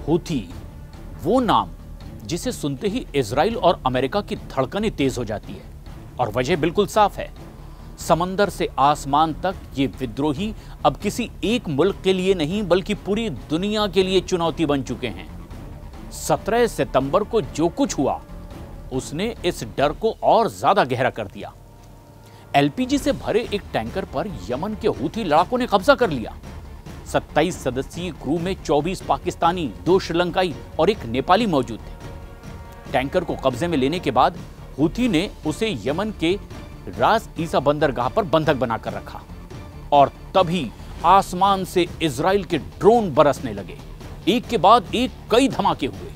Houthi, वो नाम जिसे सुनते ही इजराइल और अमेरिका की धड़कनें तेज हो जाती है, और वजह बिल्कुल साफ है। समंदर से आसमान तक ये विद्रोही अब किसी एक मुल्क के लिए नहीं बल्कि पूरी दुनिया के लिए चुनौती बन चुके हैं। 17 सितंबर को जो कुछ हुआ उसने इस डर को और ज्यादा गहरा कर दिया। एलपीजी से भरे एक टैंकर पर यमन के हूथी लड़ाकों ने कब्जा कर लिया। 27 सदस्यीय क्रू में 24 पाकिस्तानी, 2 श्रीलंकाई और 1 नेपाली मौजूद थे। टैंकर को कब्जे में लेने के बाद हूथी ने उसे यमन के रास ईसा बंदरगाह पर बंधक बनाकर रखा, और तभी आसमान से इजराइल के ड्रोन बरसने लगे। एक के बाद एक कई धमाके हुए,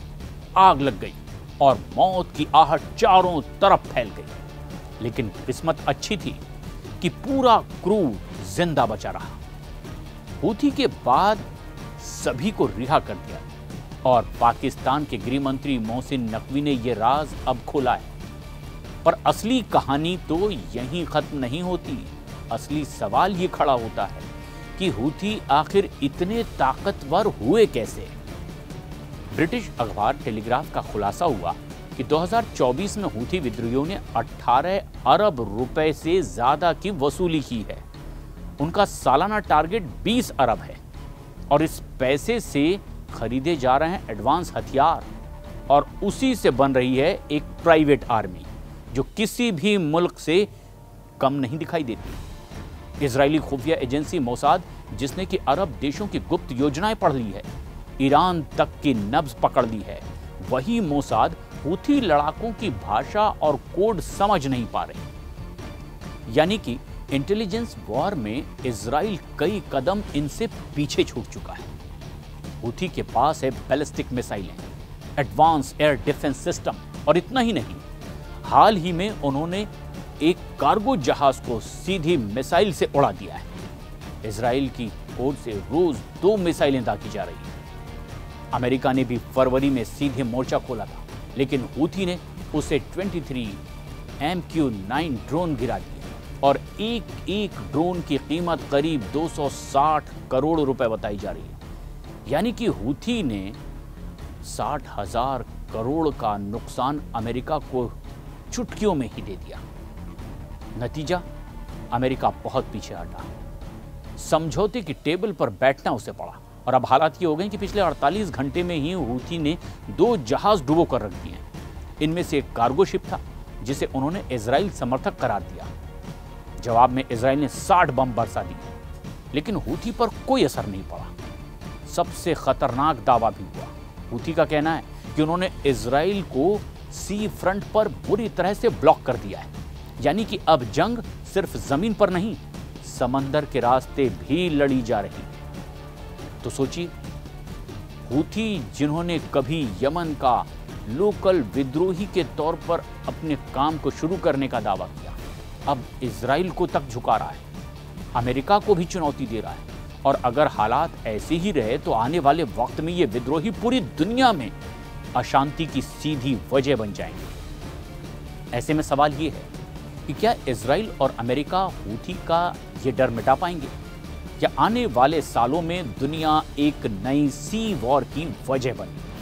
आग लग गई और मौत की आहट चारों तरफ फैल गई। लेकिन किस्मत अच्छी थी कि पूरा क्रू जिंदा बचा रहा। हूथी के बाद सभी को रिहा कर दिया, और पाकिस्तान के गृह मंत्री मोहसिन नकवी ने यह राज अब खोला है। पर असली कहानी तो यहीं खत्म नहीं होती। असली सवाल ये खड़ा होता है कि हूथी आखिर इतने ताकतवर हुए कैसे। ब्रिटिश अखबार टेलीग्राफ का खुलासा हुआ कि 2024 में हूथी विद्रोहियों ने 18 अरब रुपए से ज्यादा की वसूली की है। उनका सालाना टारगेट 20 अरब है, और इस पैसे से खरीदे जा रहे हैं एडवांस हथियार, और उसी से बन रही है एक प्राइवेट आर्मी जो किसी भी मुल्क से कम नहीं दिखाई देती। इजरायली खुफिया एजेंसी मोसाद, जिसने कि अरब देशों की गुप्त योजनाएं पढ़ ली है, ईरान तक की नब्ज पकड़ ली है, वही मोसाद हूथी लड़ाकों की भाषा और कोड समझ नहीं पा रहे। यानी कि इंटेलिजेंस वॉर में इजराइल कई कदम इनसे पीछे छूट चुका है। हूथी के पास है बैलिस्टिक मिसाइलें, एडवांस एयर डिफेंस सिस्टम, और इतना ही नहीं, हाल ही में उन्होंने एक कार्गो जहाज को सीधी मिसाइल से उड़ा दिया है। इजराइल की ओर से रोज 2 मिसाइलें दागी जा रही हैं। अमेरिका ने भी फरवरी में सीधे मोर्चा खोला था, लेकिन हूथी ने उसे 23 MQ-9 ड्रोन गिरा दिए, और एक एक ड्रोन की कीमत करीब 260 करोड़ रुपए बताई जा रही है। यानी कि हूथी ने 60,000 करोड़ का नुकसान अमेरिका को चुटकियों में ही दे दिया। नतीजा, अमेरिका बहुत पीछे हटा। समझौते की टेबल पर बैठना उसे पड़ा, और अब हालात ये हो गए कि पिछले 48 घंटे में ही हूथी ने 2 जहाज डुबो कर रख दिए। इनमें से एक कार्गो शिप था जिसे उन्होंने इजराइल समर्थक करार दिया। जवाब में इजराइल ने 60 बम बरसा दिए, लेकिन हूथी पर कोई असर नहीं पड़ा। सबसे खतरनाक दावा भी हुआ। हूथी का कहना है कि उन्होंने इजराइल को सी फ्रंट पर बुरी तरह से ब्लॉक कर दिया है। यानी कि अब जंग सिर्फ जमीन पर नहीं, समंदर के रास्ते भी लड़ी जा रही। तो सोचिए, हूथी जिन्होंने कभी यमन का लोकल विद्रोही के तौर पर अपने काम को शुरू करने का दावा किया, अब इजराइल को तक झुका रहा है, अमेरिका को भी चुनौती दे रहा है। और अगर हालात ऐसे ही रहे तो आने वाले वक्त में ये विद्रोही पूरी दुनिया में अशांति की सीधी वजह बन जाएंगे। ऐसे में सवाल ये है कि क्या इजराइल और अमेरिका हूथी का ये डर मिटा पाएंगे, या आने वाले सालों में दुनिया एक नई सी वॉर की वजह बने।